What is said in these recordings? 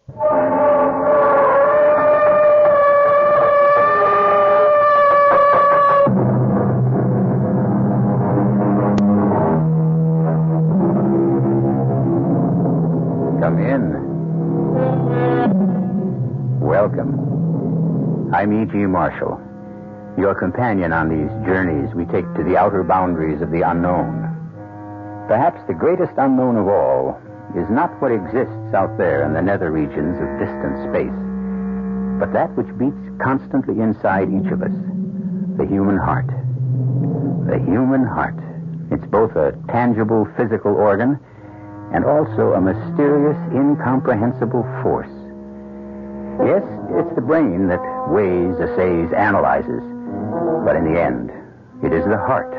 Come in. Welcome. I'm E.G. Marshall, your companion on these journeys we take to the outer boundaries of the unknown. Perhaps the greatest unknown of all is not what exists out there in the nether regions of distant space, but that which beats constantly inside each of us, the human heart. The human heart. It's both a tangible physical organ and also a mysterious, incomprehensible force. Yes, it's the brain that weighs, assays, analyzes, but in the end, it is the heart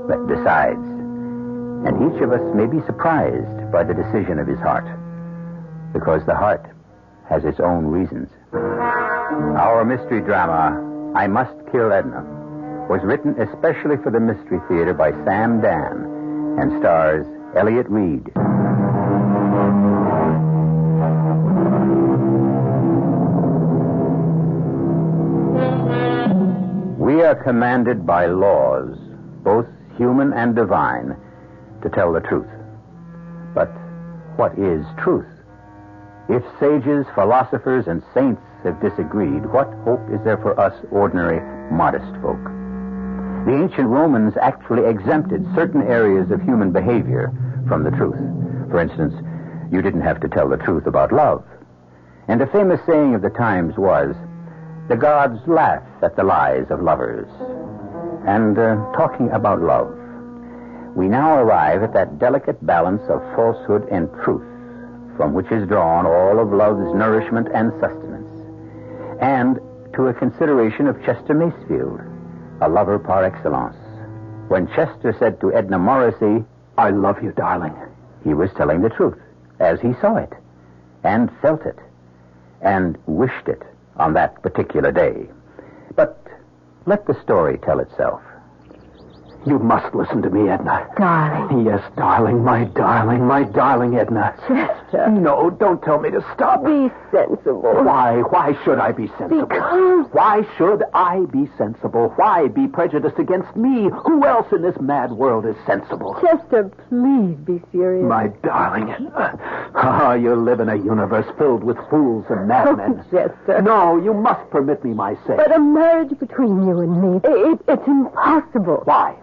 that decides. And each of us may be surprised by the decision of his heart, because the heart has its own reasons. Our mystery drama, I Must Kill Edna, was written especially for the Mystery Theater by Sam Dan and stars Elliot Reed. We are commanded by laws, both human and divine, to tell the truth. But what is truth? If sages, philosophers, and saints have disagreed, what hope is there for us ordinary, modest folk? The ancient Romans actually exempted certain areas of human behavior from the truth. For instance, you didn't have to tell the truth about love. And a famous saying of the times was, the gods laugh at the lies of lovers. And talking about love, we now arrive at that delicate balance of falsehood and truth, from which is drawn all of love's nourishment and sustenance, and to a consideration of Chester Masefield, a lover par excellence. When Chester said to Edna Morrissey, "I love you, darling," he was telling the truth, as he saw it, and felt it, and wished it on that particular day. But let the story tell itself. You must listen to me, Edna. Darling. Yes, darling, my darling Edna. Chester. No, don't tell me to stop. Be sensible. Why should I be sensible? Because... Why should I be sensible? Why be prejudiced against me? Who else in this mad world is sensible? Chester, please be serious. My darling Edna. You live in a universe filled with fools and madmen. Oh, Chester. No, you must permit me my say. But a marriage between you and me, it's impossible. Why?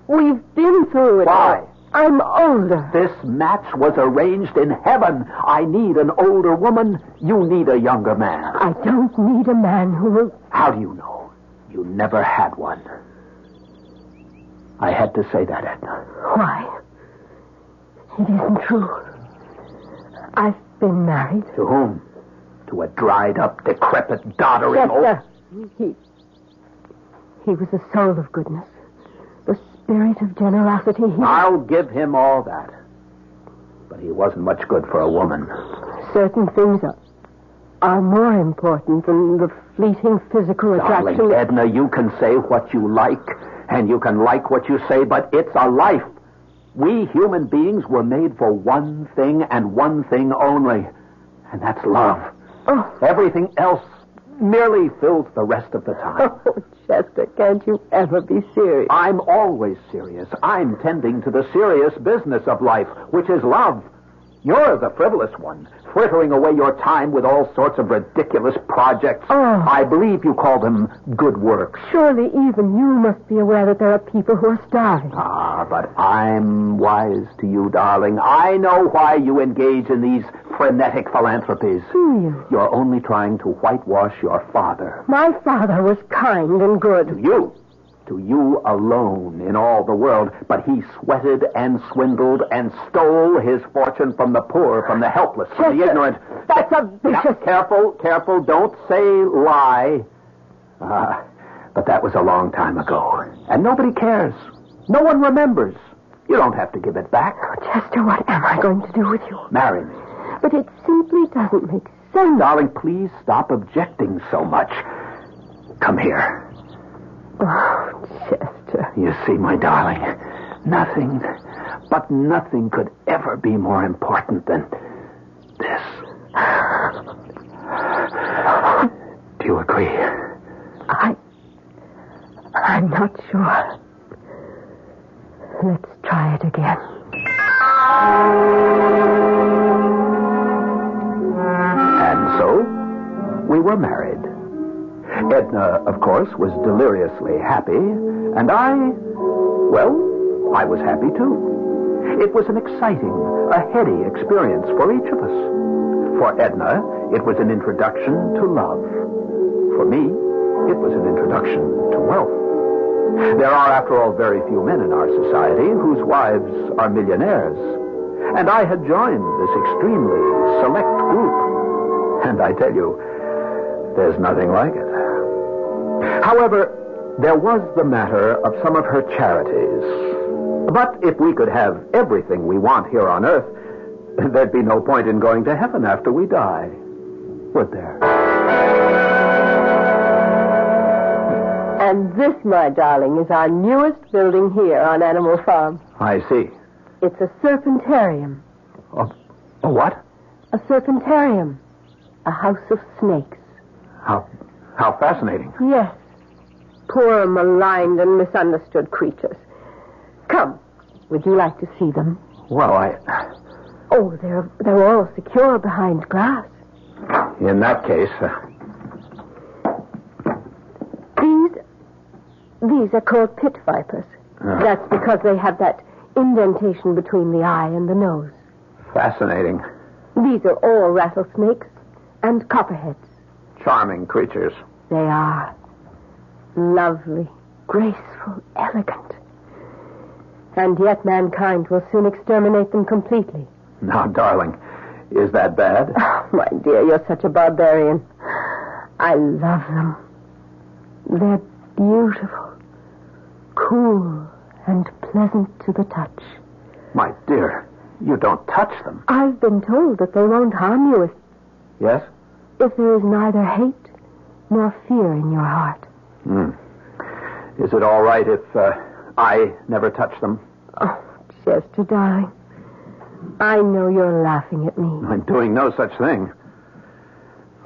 We've been through it. Why? I'm older. This match was arranged in heaven. I need an older woman. You need a younger man. I don't need a man who will... How do you know? You never had one. I had to say that, Edna. Why? It isn't true. I've been married. To whom? To a dried-up, decrepit, doddering Chester. He was a soul of goodness. The spirit of generosity. I'll give him all that. But he wasn't much good for a woman. Certain things are more important than the fleeting physical attraction. Darling Edna, you can say what you like, and you can like what you say, but it's a life. We human beings were made for one thing and one thing only, and that's love. Oh. Everything else merely fills the rest of the time. Oh, Chester, can't you ever be serious? I'm always serious. I'm tending to the serious business of life, which is love. You're the frivolous one, frittering away your time with all sorts of ridiculous projects. Oh. I believe you call them good works. Surely even you must be aware that there are people who are starving. Ah, but I'm wise to you, darling. I know why you engage in these frenetic philanthropies. Do you? You're only trying to whitewash your father. My father was kind and good. To you alone in all the world, but he sweated and swindled and stole his fortune from the poor, from the helpless, from the ignorant. That's a vicious... Now, careful, don't say lie. But that was a long time ago, and nobody cares. No one remembers. You don't have to give it back. Oh, Chester, what am I going to do with you? Marry me. But it simply doesn't make sense. Darling, please stop objecting so much. Come here. Oh, Chester. You see, my darling, nothing could ever be more important than this. Do you agree? I'm not sure. Let's try it again. And so, we were married. Edna, of course, was deliriously happy, and I was happy too. It was an exciting, a heady experience for each of us. For Edna, it was an introduction to love. For me, it was an introduction to wealth. There are, after all, very few men in our society whose wives are millionaires. And I had joined this extremely select group. And I tell you, there's nothing like it. However, there was the matter of some of her charities. But if we could have everything we want here on earth, there'd be no point in going to heaven after we die, would there? And this, my darling, is our newest building here on Animal Farm. I see. It's a serpentarium. A what? A serpentarium. A house of snakes. How fascinating. Yes. Poor, maligned, and misunderstood creatures. Come. Would you like to see them? Well, Oh, they're all secure behind glass. In that case... These are called pit vipers. That's because they have that indentation between the eye and the nose. Fascinating. These are all rattlesnakes and copperheads. Charming creatures. They are. Lovely, graceful, elegant. And yet mankind will soon exterminate them completely. Now, darling, is that bad? Oh, my dear, you're such a barbarian. I love them. They're beautiful, cool, and pleasant to the touch. My dear, you don't touch them. I've been told that they won't harm you Yes? if there is neither hate nor fear in your heart. Is it all right if I never touch them? Oh, Chester, darling. I know you're laughing at me. I'm doing no such thing.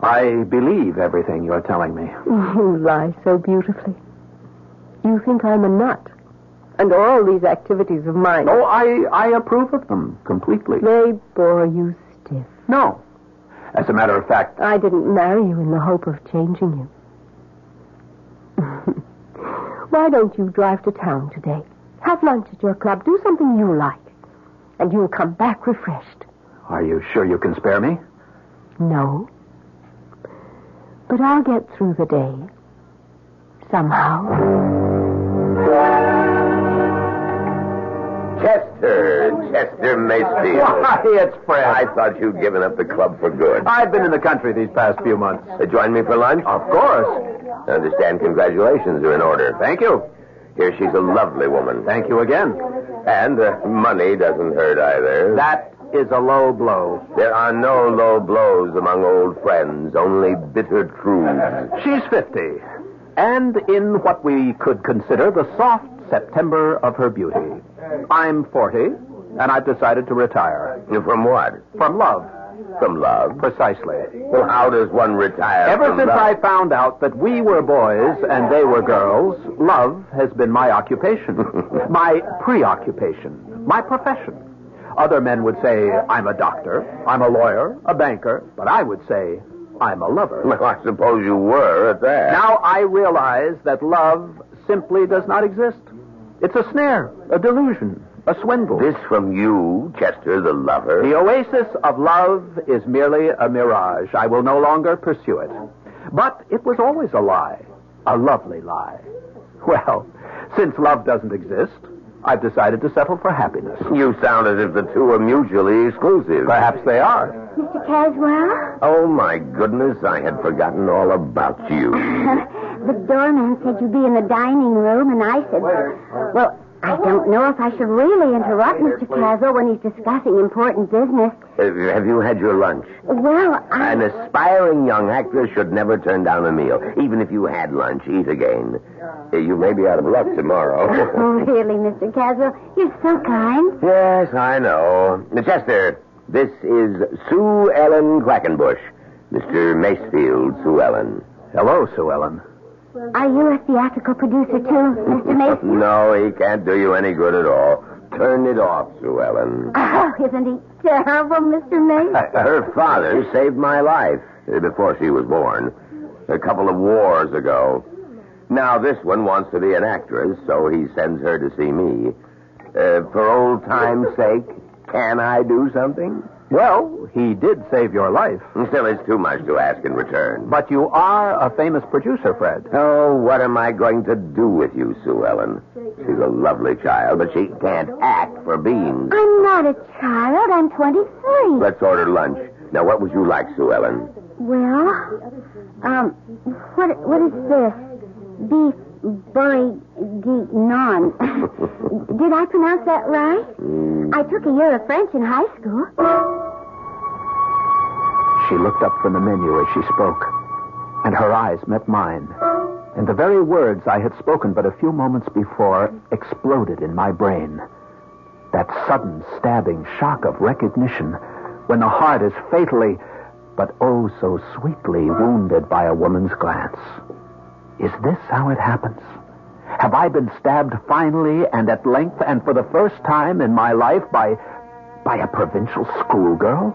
I believe everything you're telling me. You lie so beautifully. You think I'm a nut. And all these activities of mine... Oh, I approve of them completely. They bore you stiff. No. As a matter of fact... I didn't marry you in the hope of changing you. Why don't you drive to town today? Have lunch at your club. Do something you like. And you'll come back refreshed. Are you sure you can spare me? No. But I'll get through the day. Somehow. Chester Macefield. Why, it's Fred. I thought you'd given up the club for good. I've been in the country these past few months. Join me for lunch? Of course. I understand congratulations are in order. Thank you. Here, she's a lovely woman. Thank you again. And money doesn't hurt either. That is a low blow. There are no low blows among old friends, only bitter truths. She's 50, and in what we could consider the soft September of her beauty. I'm 40, and I've decided to retire. From what? From love. From love? Precisely. Well, how does one retire Ever from since love? I found out that we were boys and they were girls, love has been my occupation, my preoccupation, my profession. Other men would say, I'm a doctor, I'm a lawyer, a banker, but I would say, I'm a lover. Well, I suppose you were at that. Now I realize that love simply does not exist. It's a snare, a delusion, a swindle. This from you, Chester the lover? The oasis of love is merely a mirage. I will no longer pursue it. But it was always a lie, a lovely lie. Well, since love doesn't exist, I've decided to settle for happiness. You sound as if the two are mutually exclusive. Perhaps they are. Mr. Caswell? Oh, my goodness, I had forgotten all about you. The doorman said you'd be in the dining room, and I said, well, I don't know if I should really interrupt Mr. Caswell when he's discussing important business. Have you had your lunch? Well, An aspiring young actress should never turn down a meal. Even if you had lunch, eat again. You may be out of luck tomorrow. Oh, really, Mr. Caswell? You're so kind. Yes, I know. Chester, This is Sue Ellen Quackenbush. Mr. Macefield, Sue Ellen. Hello, Sue Ellen. Are you a theatrical producer, too, Mr. Mason? No, he can't do you any good at all. Turn it off, Sue Ellen. Oh, isn't he terrible, Mr. Mason? Her father saved my life before she was born, a couple of wars ago. Now this one wants to be an actress, so he sends her to see me. For old time's sake, can I do something? Well, he did save your life. Still, it's too much to ask in return. But you are a famous producer, Fred. Oh, what am I going to do with you, Sue Ellen? She's a lovely child, but she can't act for beans. I'm not a child. I'm 23. Let's order lunch. Now, what would you like, Sue Ellen? Well, what is this? Beef bourguignon. Did I pronounce that right? I took a year of French in high school. She looked up from the menu as she spoke, and her eyes met mine. And the very words I had spoken but a few moments before exploded in my brain. That sudden, stabbing shock of recognition when the heart is fatally, but oh so sweetly wounded by a woman's glance. Is this how it happens? Have I been stabbed finally and at length and for the first time in my life by a provincial schoolgirl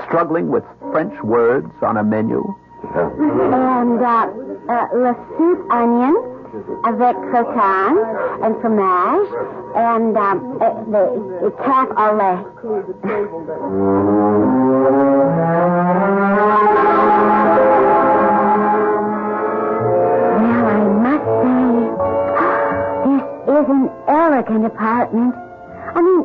struggling with French words on a menu? And le soup onion avec croton and fromage and the calf au lait. Well, I must say, this is an elegant apartment. I mean,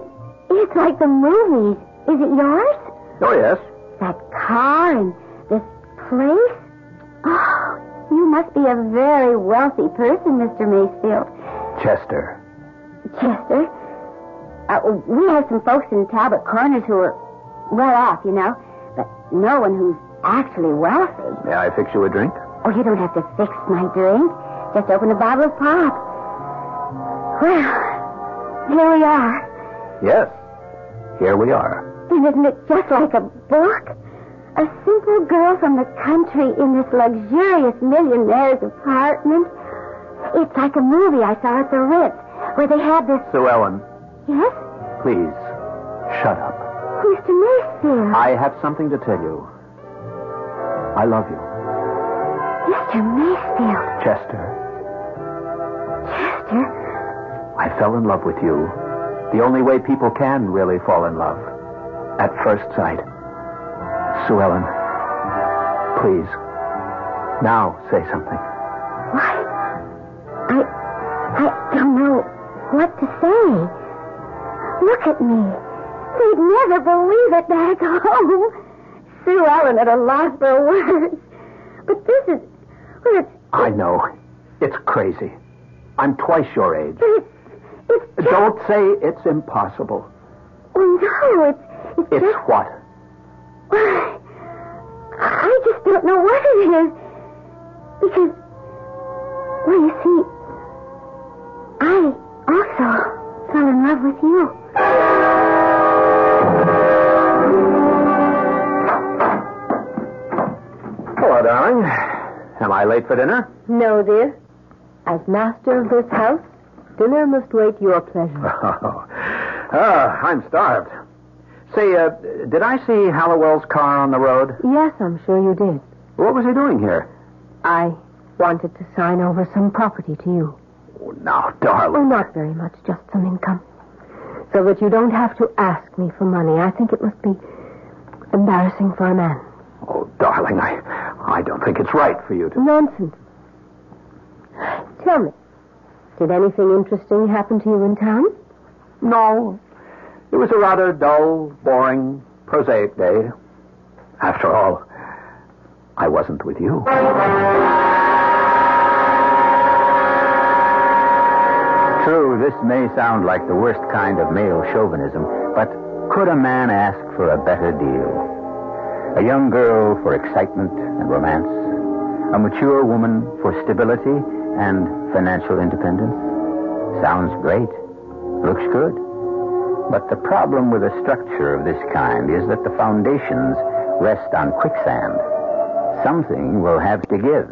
it's like the movies. Is it yours? Oh, yes. That car and this place? Oh, you must be a very wealthy person, Mr. Macefield. Chester. Chester? We have some folks in Talbot Corners who are well off, you know, but no one who's actually wealthy. May I fix you a drink? Oh, you don't have to fix my drink. Just open a bottle of pop. Well, here we are. Yes. Here we are. And isn't it just like a book? A simple girl from the country in this luxurious millionaire's apartment. It's like a movie I saw at the Ritz, where they had this... Sue Ellen, Yes? please, shut up. Mr. Macefield. I have something to tell you. I love you. Mr. Macefield. Chester, Chester? I fell in love with you. The only way people can really fall in love. At first sight. Sue Ellen, please, now say something. Why? I don't know what to say. Look at me. They'd never believe it back home. Sue Ellen at a loss for words. But this is... Well, it's... I know. It's crazy. I'm twice your age. It's just... Don't say it's impossible. Oh, no, it's It's just... what? I just don't know what it is. Because, well, you see, I also fell in love with you. Hello, darling. Am I late for dinner? No, dear. As master of this house, dinner must wait your pleasure. I'm starved. Say, did I see Hallowell's car on the road? Yes, I'm sure you did. What was he doing here? I wanted to sign over some property to you. Oh, now, darling. Well, not very much, just some income. So that you don't have to ask me for money. I think it must be embarrassing for a man. Oh, darling, I don't think it's right for you to... Nonsense. Tell me, did anything interesting happen to you in town? No. It was a rather dull, boring, prosaic day. After all, I wasn't with you. True, this may sound like the worst kind of male chauvinism, but could a man ask for a better deal? A young girl for excitement and romance, a mature woman for stability and financial independence. Sounds great. Looks good. But the problem with a structure of this kind is that the foundations rest on quicksand. Something will have to give.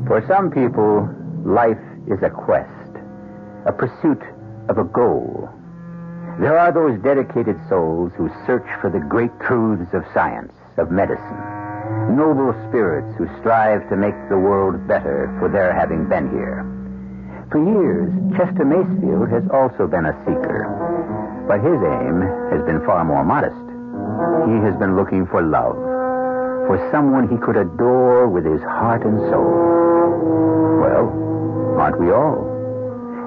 For some people, life is a quest, a pursuit of a goal. There are those dedicated souls who search for the great truths of science, of medicine, noble spirits who strive to make the world better for their having been here. For years, Chester Masefield has also been a seeker, but his aim has been far more modest. He has been looking for love, for someone he could adore with his heart and soul. Well, aren't we all?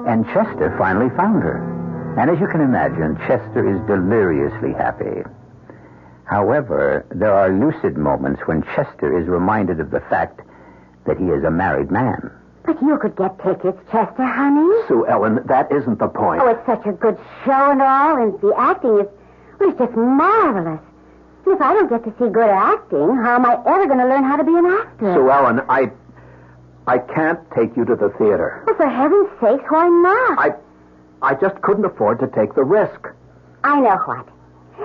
And Chester finally found her. And as you can imagine, Chester is deliriously happy. However, there are lucid moments when Chester is reminded of the fact that he is a married man. But you could get tickets, Chester, honey. Sue Ellen, that isn't the point. Oh, it's such a good show and all, and the acting is, well, it's just marvelous. And if I don't get to see good acting, how am I ever going to learn how to be an actor? Sue Ellen, I can't take you to the theater. Well, for heaven's sakes, why not? I just couldn't afford to take the risk. I know what.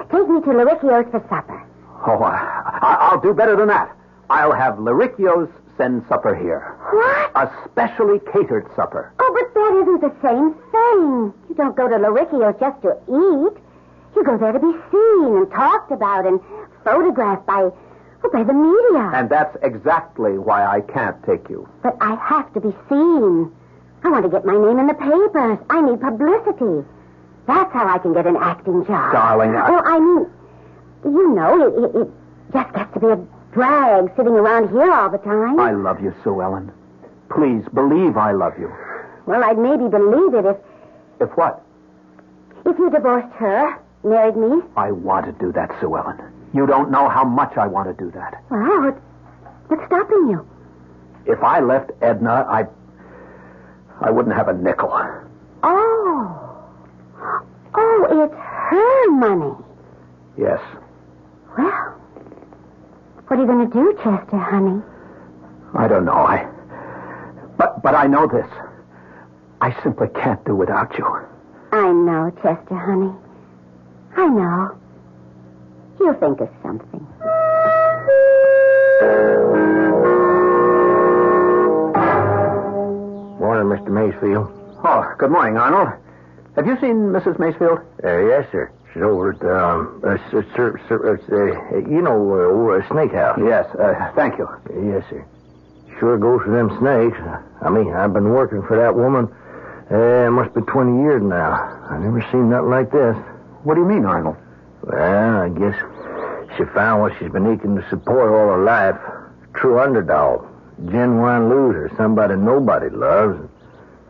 Take me to Luricchio's for supper. Oh, I'll do better than that. I'll have Luricchio's send supper here. What? A specially catered supper. Oh, but that isn't the same thing. You don't go to Luricchio's just to eat. You go there to be seen and talked about and photographed by the media. And that's exactly why I can't take you. But I have to be seen. I want to get my name in the papers. I need publicity. That's how I can get an acting job. Darling, Well, I mean, you know, it just gets to be a drag sitting around here all the time. I love you, Sue Ellen. Please, believe I love you. Well, I'd maybe believe it if... If what? If you divorced her, married me. I want to do that, Sue Ellen. You don't know how much I want to do that. Well, what's stopping you? If I left Edna, I wouldn't have a nickel. Oh, it's her money. Yes. Well, what are you going to do, Chester, honey? I don't know. But I know this. I simply can't do without you. I know, Chester, honey. I know. You'll think of something. Morning, Mr. Masefield. Oh, good morning, Arnold. Have you seen Mrs. Masefield? Yes, sir. She's over at, over Snake House. Yes, thank you. Yes, sir. Sure goes for them snakes. I mean, I've been working for that woman, must be 20 years now. I never seen nothing like this. What do you mean, Arnold? Well, I guess she found what she's been aching to support all her life. True underdog. Genuine loser. Somebody nobody loves.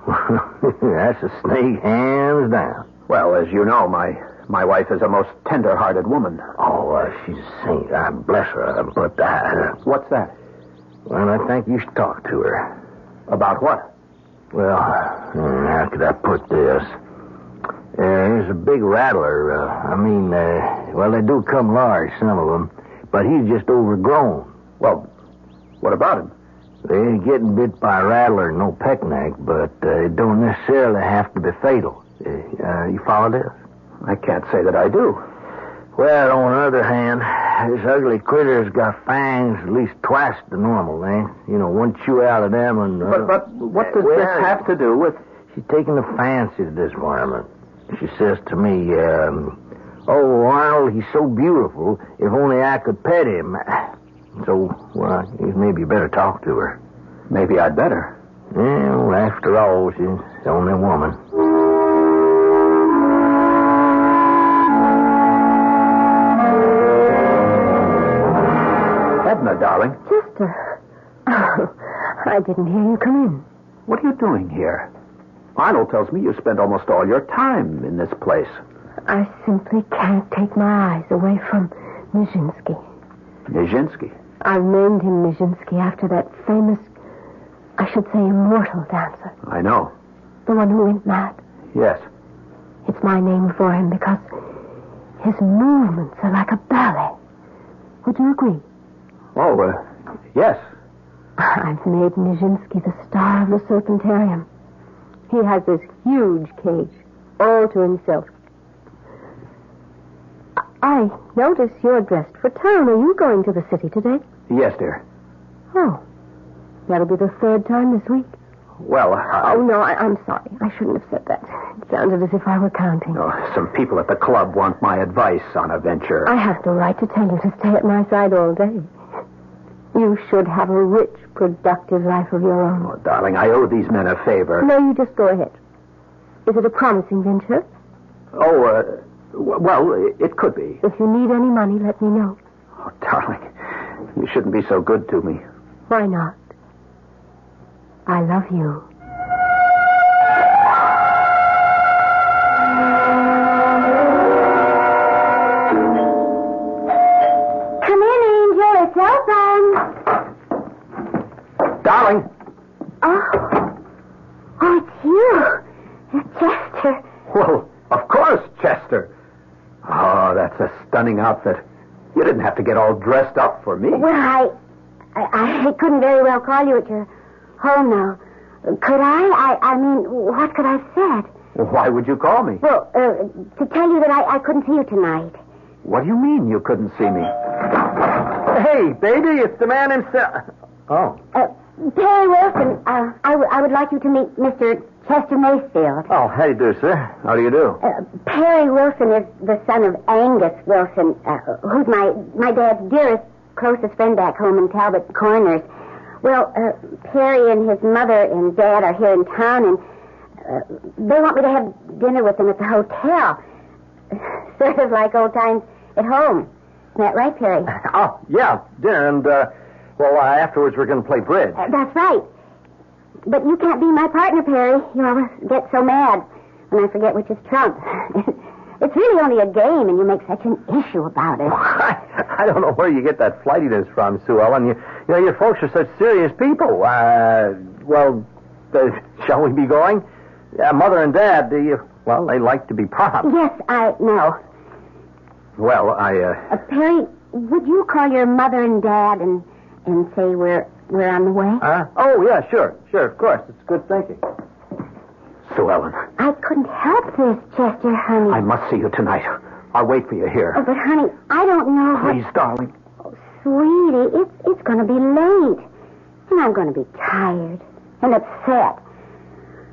That's a snake, hands down. Well, as you know, my wife is a most tender-hearted woman. Oh, she's a saint. I bless her. But What's that? Well, I think you should talk to her. About what? Well, how could I put this? There's a big rattler. Well, they do come large, some of them. But he's just overgrown. Well, what about him? They ain't getting bit by a rattler, no peckneck, but it don't necessarily have to be fatal. You follow this? I can't say that I do. Well, on the other hand, this ugly critter's got fangs at least twice the normal length. You know, one chew out of them and... But what does this have to do with... She's taking a fancy to this varmint. She says to me, oh, Arnold, he's so beautiful, if only I could pet him. So, well, maybe you better talk to her. Maybe I'd better. Yeah, well, after all, she's the only woman. Edna, darling. Chester. Oh, I didn't hear you come in. What are you doing here? Arnold tells me you spend almost all your time in this place. I simply can't take my eyes away from Nijinsky. Nijinsky? I've named him Nijinsky after that famous, I should say immortal dancer. I know. The one who went mad. Yes. It's my name for him because his movements are like a ballet. Would you agree? Oh, yes. I've made Nijinsky the star of the Serpentarium. He has this huge cage, all to himself. I notice you're dressed for town. Are you going to the city today? Yes, dear. Oh, that'll be the third time this week. Well, Oh, no, I'm sorry. I shouldn't have said that. It sounded as if I were counting. Oh, some people at the club want my advice on a venture. I have the right to tell you to stay at my side all day. You should have a rich, productive life of your own. Oh, darling, I owe these men a favor. No, you just go ahead. Is it a promising venture? Oh, well, it could be. If you need any money, let me know. Oh, darling, you shouldn't be so good to me. Why not? I love you. Come in, Angel. It's open. Darling! Oh, it's you. Chester. Well, of course, Chester. Oh, that's a stunning outfit. You didn't have to get all dressed up for me. Well, I couldn't very well call you at your home now. Could I? I mean, what could I have said? Well, why would you call me? Well, to tell you that I couldn't see you tonight. What do you mean you couldn't see me? Hey, baby, it's the man himself. Oh. Perry Wilson, I would like you to meet Mr. Chester Mayfield. Oh, how do you do, sir? How do you do? Perry Wilson is the son of Angus Wilson, who's my dad's dearest, closest friend back home in Talbot Corners. Well, Perry and his mother and dad are here in town, and they want me to have dinner with them at the hotel. Sort of like old times at home. Isn't that right, Perry? Oh, yeah, dinner, and, afterwards we're going to play bridge. That's right. But you can't be my partner, Perry. You always get so mad when I forget which is trump. It's really only a game, and you make such an issue about it. I don't know where you get that flightiness from, Sue Ellen. You know, your folks are such serious people. Shall we be going? Mother and Dad, they like to be prompt. Yes, I know. Well, Perry, would you call your mother and Dad and say we're on the way? Oh, yeah, sure, of course. It's good thinking. Sue Ellen. I couldn't help this, Chester, honey. I must see you tonight. I'll wait for you here. Oh, but, honey, I don't know Please, darling. Oh, sweetie, it's going to be late. And I'm going to be tired and upset.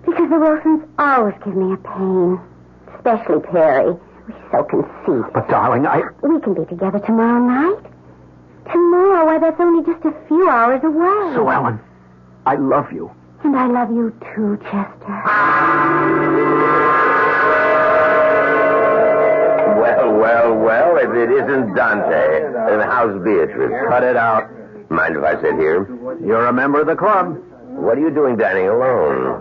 Because the Wilsons always give me a pain. Especially Perry. He's so conceited. But, darling, We can be together tomorrow night. Tomorrow? Why, that's only just a few hours away. Sue Ellen, I love you. And I love you too, Chester. Well, if it isn't Dante, then how's Beatrice? Cut it out. Mind if I sit here? You're a member of the club. What are you doing dining alone?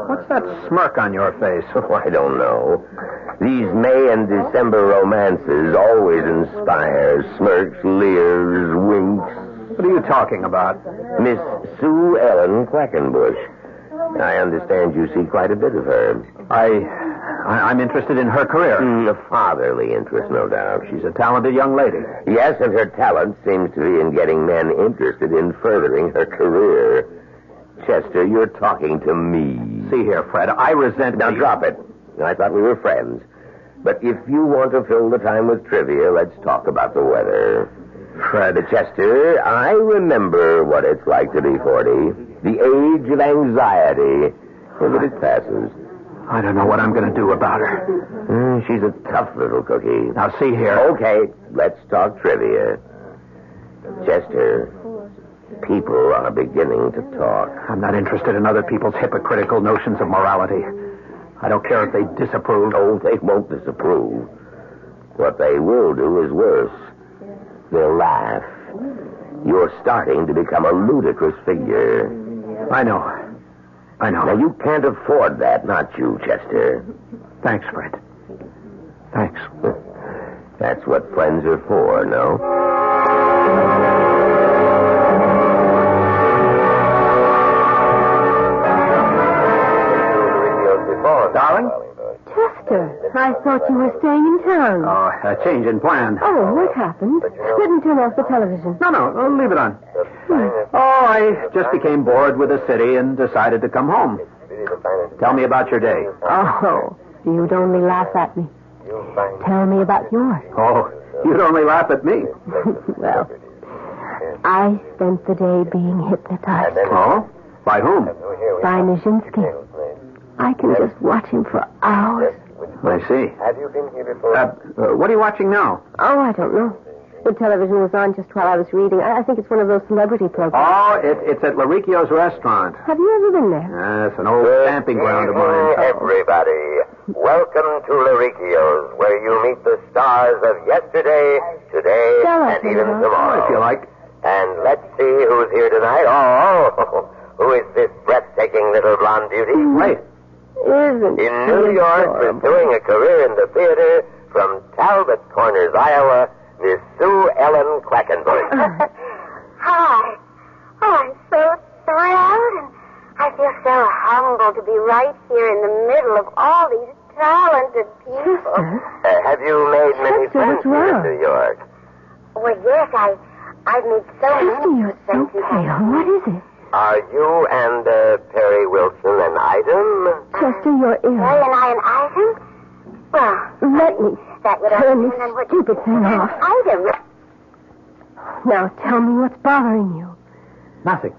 What's that smirk on your face? Oh, I don't know. These May and December romances always inspire smirks, leers, winks. What are you talking about? Miss Sue Ellen Quackenbush. I understand you see quite a bit of her. I'm interested in her career. A fatherly interest, no doubt. She's a talented young lady. Yes, and her talent seems to be in getting men interested in furthering her career. Chester, you're talking to me. See here, Fred, I resent... Now, drop it. I thought we were friends. But if you want to fill the time with trivia, let's talk about the weather. Fred. Chester, I remember what it's like to be 40. The age of anxiety. But it passes. I don't know what I'm going to do about her. She's a tough little cookie. Now, see here. Okay, let's talk trivia. Chester, people are beginning to talk. I'm not interested in other people's hypocritical notions of morality. I don't care if they disapprove. Oh, they won't disapprove. What they will do is worse. They'll laugh. You're starting to become a ludicrous figure. I know. Now, you can't afford that, not you, Chester. Thanks, Fred. Thanks. That's what friends are for, no? Darling? Chester, I thought you were staying in town. Oh, a change in plan. Oh, what happened? Let me turn off the television. No, leave it on. Oh, I just became bored with the city and decided to come home. Tell me about your day. Oh, you'd only laugh at me. Tell me about yours. Oh, you'd only laugh at me. Well, I spent the day being hypnotized. Oh? By whom? By Nijinsky. I can just watch him for hours. I see. Have you been here before? What are you watching now? Oh, I don't know. The television was on just while I was reading. I think it's one of those celebrity programs. Oh, it's at Laricchio's restaurant. Have you ever been there? It's an old camping ground of mine. Everybody, welcome to Laricchio's, where you meet the stars of yesterday, today, and even tomorrow. If you like. And let's see who's here tonight. Oh, who is this breathtaking little blonde beauty? Wait. Isn't In New York, pursuing a career in the theater, from Talbot Corners, Iowa, Miss Sue Ellen Quackenbush. Hi. Oh, I'm so thrilled. And I feel so humbled to be right here in the middle of all these talented people. Have you made many Chester, friends what's here in wrong? New York? Well, yes, I've made so Chester, many you're so friends. pale. What is it? Are you and Perry Wilson an item? Chester, you're ill. Perry and I an item? Well, Let me that would turn all this depend on what stupid thing off. item. Now tell me what's bothering you. Nothing.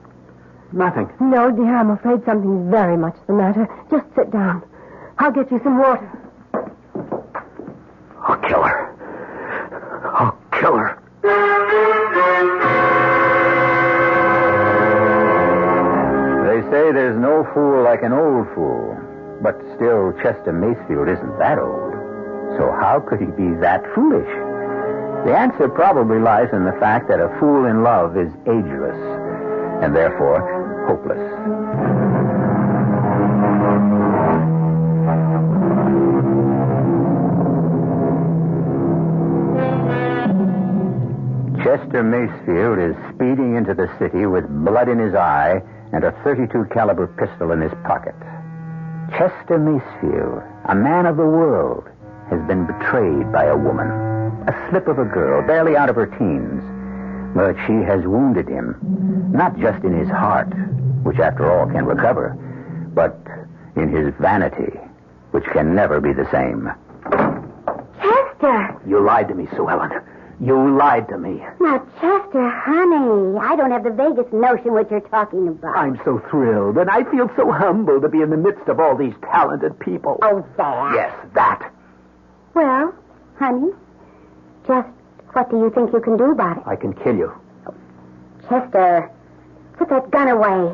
No, dear, I'm afraid something's very much the matter. Just sit down. I'll get you some water. I'll kill her. I'll kill her. They say there's no fool like an old fool. But still, Chester Macefield isn't that old. So how could he be that foolish? The answer probably lies in the fact that a fool in love is ageless, and therefore hopeless. Chester Macefield is speeding into the city with blood in his eye and a .32 caliber pistol in his pocket. Chester Macefield, a man of the world, has been betrayed by a woman, a slip of a girl, barely out of her teens. But she has wounded him, not just in his heart, which after all can recover, but in his vanity, which can never be the same. Chester! You lied to me, Sue Ellen. You lied to me. Now, Chester, honey, I don't have the vaguest notion what you're talking about. I'm so thrilled, and I feel so humbled to be in the midst of all these talented people. Oh, that. Yes, that. Well, honey, just what do you think you can do about it? I can kill you. Chester, put that gun away.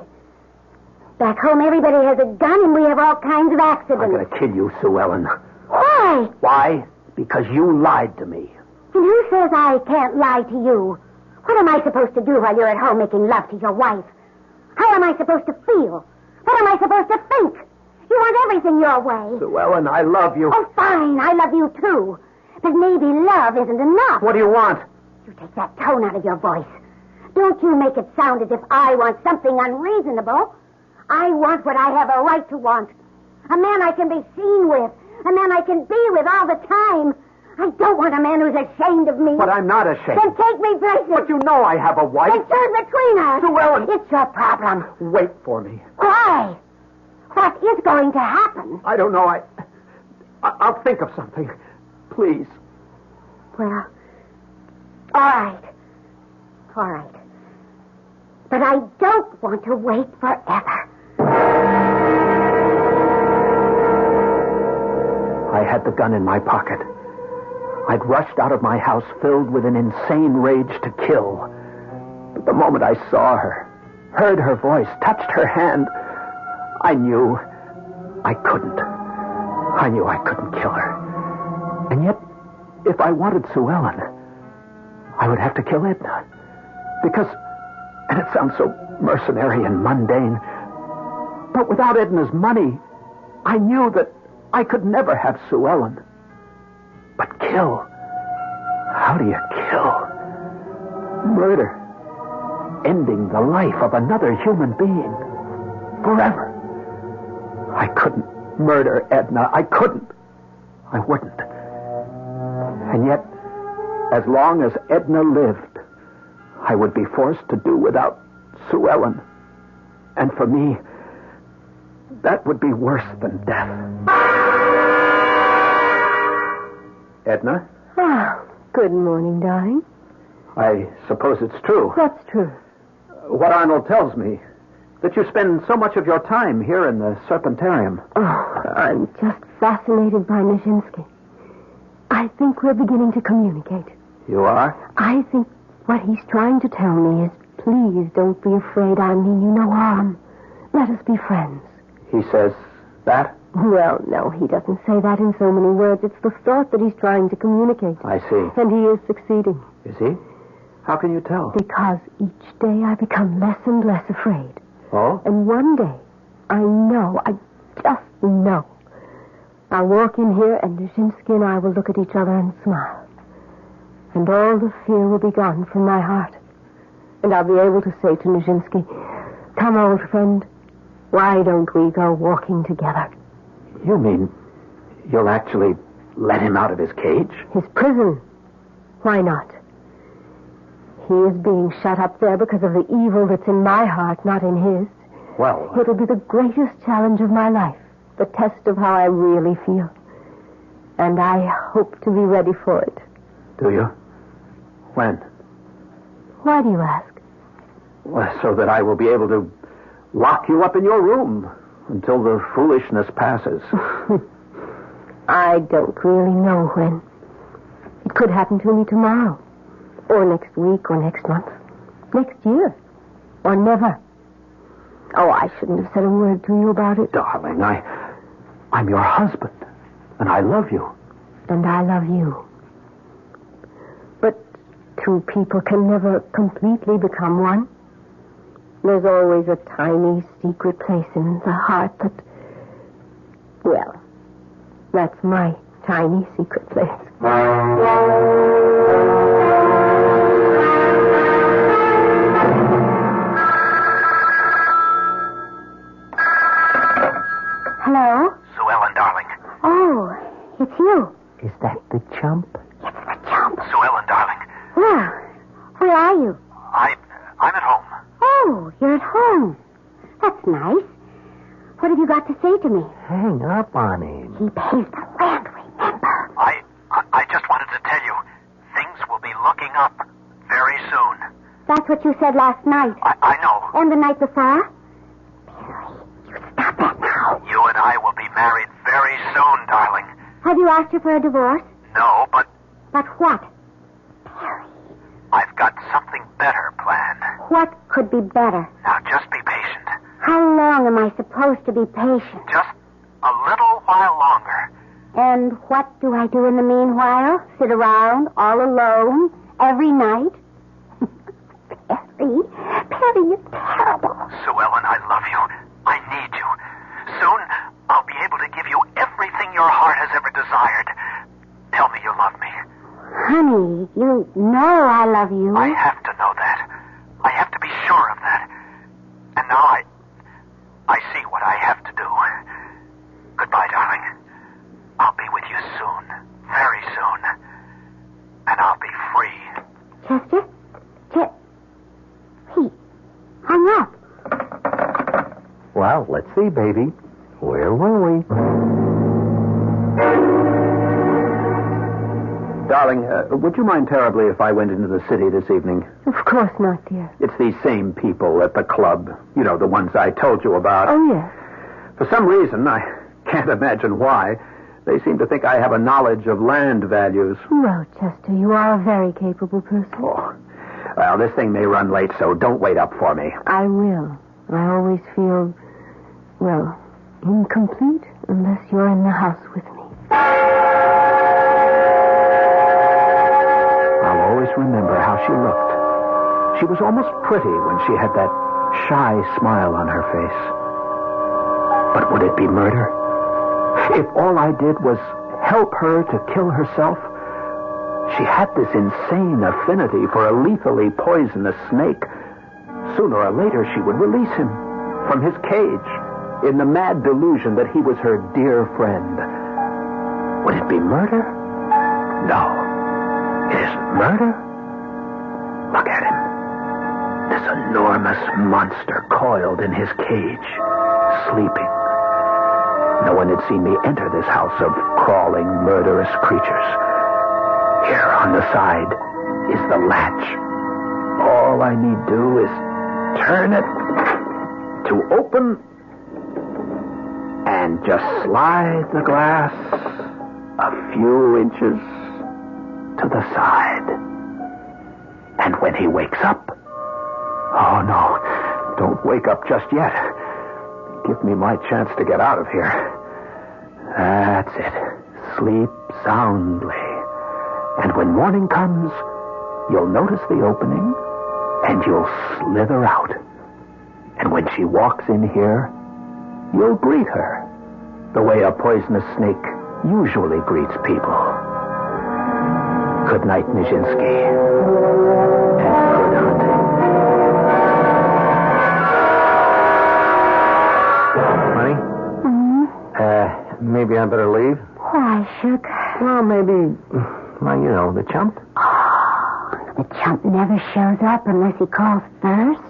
Back home, everybody has a gun, and we have all kinds of accidents. I'm going to kill you, Sue Ellen. Why? Why? Because you lied to me. And who says I can't lie to you? What am I supposed to do while you're at home making love to your wife? How am I supposed to feel? What am I supposed to think? You want everything your way. Sue Ellen, I love you. Oh, fine, I love you too. But maybe love isn't enough. What do you want? You take that tone out of your voice. Don't you make it sound as if I want something unreasonable. I want what I have a right to want. A man I can be seen with. A man I can be with all the time. I don't want a man who's ashamed of me. But I'm not ashamed. Then take me places. But you know I have a wife. Then choose between us. Sue Ellen. It's your problem. Wait for me. Why? What is going to happen? I don't know. I'll think of something. Please. Well, all right. All right. But I don't want to wait forever. I had the gun in my pocket. I'd rushed out of my house filled with an insane rage to kill. But the moment I saw her, heard her voice, touched her hand, I knew I couldn't. I knew I couldn't kill her. And yet, if I wanted Sue Ellen, I would have to kill Edna. Because, and it sounds so mercenary and mundane, but without Edna's money, I knew that I could never have Sue Ellen. But kill? How do you kill? Murder. Ending the life of another human being. Forever. I couldn't murder Edna. I couldn't. I wouldn't. And yet, as long as Edna lived, I would be forced to do without Sue Ellen. And for me, that would be worse than death. Edna? Oh, good morning, darling. I suppose it's true. What's true? What Arnold tells me, that you spend so much of your time here in the Serpentarium. Oh, I'm just fascinated by Nijinsky. I think we're beginning to communicate. You are? I think what he's trying to tell me is, please don't be afraid. I mean you no harm. Let us be friends. He says that? Well, no, he doesn't say that in so many words. It's the thought that he's trying to communicate. I see. And he is succeeding. Is he? How can you tell? Because each day I become less and less afraid. Oh? And one day, I just know, I'll walk in here and Nijinsky and I will look at each other and smile. And all the fear will be gone from my heart. And I'll be able to say to Nijinsky, come, old friend, why don't we go walking together? You mean you'll actually let him out of his cage? His prison. Why not? He is being shut up there because of the evil that's in my heart, not in his. Well... It'll be the greatest challenge of my life, the test of how I really feel. And I hope to be ready for it. Do you? When? Why do you ask? Well, so that I will be able to lock you up in your room until the foolishness passes. I don't really know when. It could happen to me tomorrow. Or next week, or next month. Next year. Or never. Oh, I shouldn't have said a word to you about it. Darling, I'm your husband. And I love you. And I love you. But two people can never completely become one. There's always a tiny secret place in the heart that... Well, that's my tiny secret place. Hello? Sue Ellen, darling. Oh, it's you. Is that the chump? It's the chump. Sue Ellen, darling. Where are you? I'm at home. Oh, you're at home. That's nice. What have you got to say to me? Hang up on him. He pays the rent, remember? I just wanted to tell you, things will be looking up very soon. That's what you said last night. I know. And the night before? Perry, you stop that now. You and I will be married very soon, darling. Have you asked her for a divorce? No, but But what? Perry, I've got something better planned. what could be better? Now, just be patient. How long am I supposed to be patient? Just a little while longer. And what do I do in the meanwhile? Sit around all alone every night? Perry, you're terrible. Sue Ellen, I love you. I need you. Soon, I'll be able to give you everything your heart has ever desired. Tell me you love me. Honey, you know I love you. I have to know that. I have to be sure of that. And now I see what I have to do. Goodbye, darling. I'll be with you soon. Very soon. And I'll be free. Chester? He hung up. Well, let's see, baby. Where were we? Darling, would you mind terribly if I went into the city this evening? Of course not, dear. It's these same people at the club. You know, the ones I told you about. Oh, yes. For some reason, I can't imagine why, they seem to think I have a knowledge of land values. Well, Chester, you are a very capable person. Oh. Well, this thing may run late, so don't wait up for me. I will. I always feel, well, incomplete unless you're in the house with me. I'll always remember how she looked. She was almost pretty when she had that shy smile on her face. But would it be murder? If all I did was help her to kill herself, she had this insane affinity for a lethally poisonous snake. Sooner or later, she would release him from his cage in the mad delusion that he was her dear friend. Would it be murder? No. It isn't murder. Look at him. This enormous monster coiled in his cage, sleeping. No one had seen me enter this house of crawling, murderous creatures. Here on the side is the latch. All I need do is turn it to open and just slide the glass a few inches to the side. And when he wakes up... Oh, no. Don't wake up just yet. Give me my chance to get out of here. That's it. Sleep soundly. And when morning comes, you'll notice the opening, and you'll slither out. And when she walks in here, you'll greet her the way a poisonous snake usually greets people. Good night, Nijinsky. And good hunting. Honey? Mm-hmm. Maybe I better leave? Why, sugar? Well, maybe, the chump. Oh, the chump never shows up unless he calls first.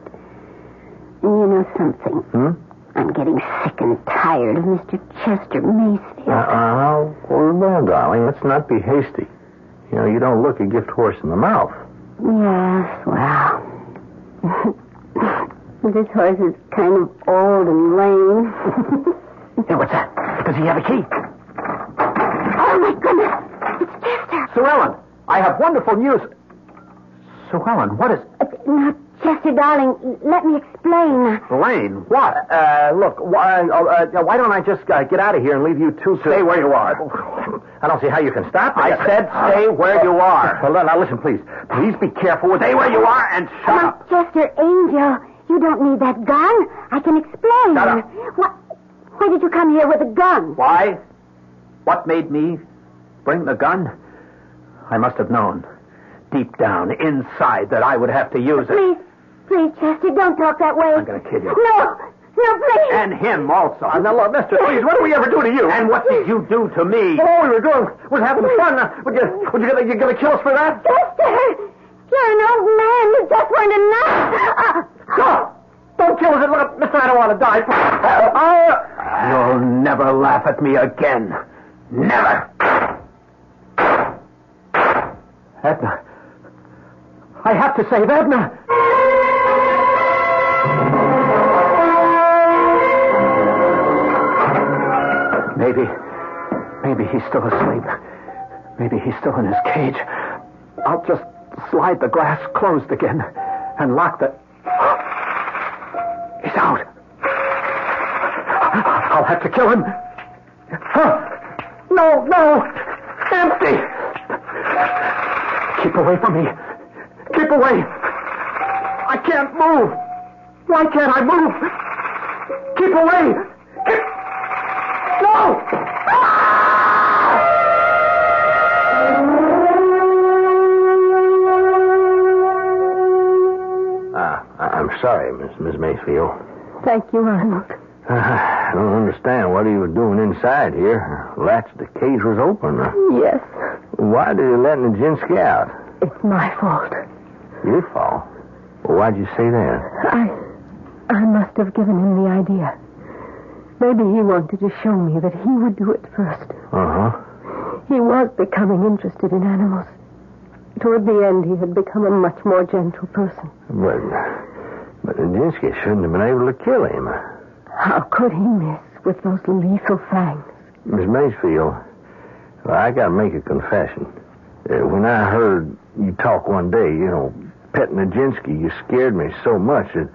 And you know something? I'm getting sick and tired of Mr. Chester Macefield. Hold on, darling. Let's not be hasty. You don't look a gift horse in the mouth. Yes, well... This horse is kind of old and lame. Hey, what's that? Does he have a key? Oh, my goodness. It's Chester. Sue Ellen, I have wonderful news. Sue Ellen, what is... Now, Chester, darling, let me explain. Elaine, what? Look, why don't I just get out of here and leave you two to... Stay where you are. I don't see how you can stop me. I said stay where you are. Well, now, listen, please. Please be careful. Stay where you are and shut up. Chester, Angel, you don't need that gun. I can explain. Shut up. Why did you come here with a gun? Why? What made me bring the gun? I must have known, deep down, inside, that I would have to use it. Please, Chester, don't talk that way. I'm going to kill you. No, please. And him also. Now, look, mister, please, what did we ever do to you? And what did you do to me? All we were doing was having fun. You gonna kill us for that? Chester, you're an old man. You just learned enough. No! Don't kill us. Look, mister, I don't want to die. You'll never laugh at me again. Never. Edna. I have to save Edna. Maybe he's still asleep. Maybe he's still in his cage. I'll just slide the glass closed again and lock the... He's out. I'll have to kill him. No. Empty. Keep away from me. Keep away. I can't move. Why can't I move? Keep away. No! I'm sorry, Miss Macefield. Thank you, Arnold. I don't understand what you were doing inside here. Latch, the cage was open. Yes. Why did you let Nijinsky out? It's my fault. Your fault? Well, why'd you say that? I must have given him the idea. Maybe he wanted to show me that he would do it first. Uh-huh. He was becoming interested in animals. Toward the end, he had become a much more gentle person. But Nijinsky shouldn't have been able to kill him. How could he miss with those lethal fangs? Miss Macefield, I got to make a confession. When I heard you talk one day, pet Nijinsky, you scared me so much that,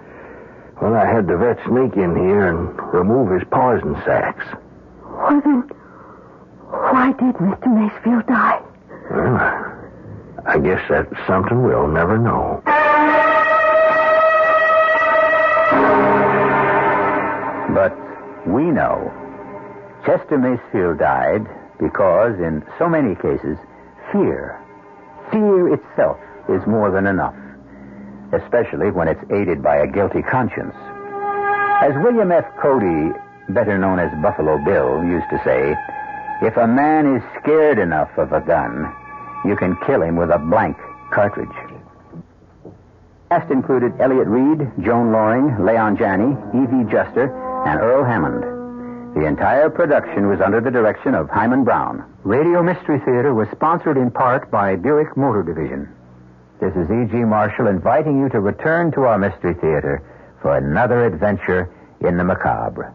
I had the vet sneak in here and remove his poison sacs. Well, then, why did Mr. Macefield die? Well, I guess that's something we'll never know. But we know Chester Macefield died because, in so many cases, fear itself is more than enough, especially when it's aided by a guilty conscience. As William F. Cody, better known as Buffalo Bill, used to say, If a man is scared enough of a gun, you can kill him with a blank cartridge. Cast included Elliot Reed, Joan Loring, Leon Janney, E.V. Juster, and Earl Hammond. The entire production was under the direction of Hyman Brown. Radio Mystery Theater was sponsored in part by Buick Motor Division. This is E.G. Marshall inviting you to return to our Mystery Theater for another adventure in the macabre.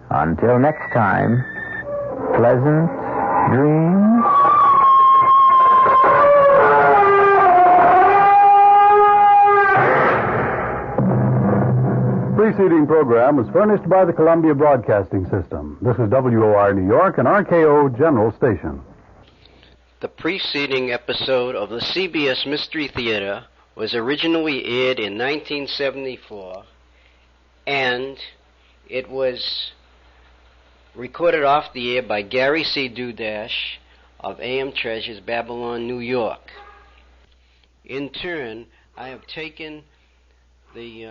Until next time, pleasant dreams. The preceding program was furnished by the Columbia Broadcasting System. This is WOR New York and RKO General Station. The preceding episode of the CBS Mystery Theater was originally aired in 1974, and it was recorded off the air by Gary C. Dudash of AM Treasures, Babylon, New York. In turn, I have taken the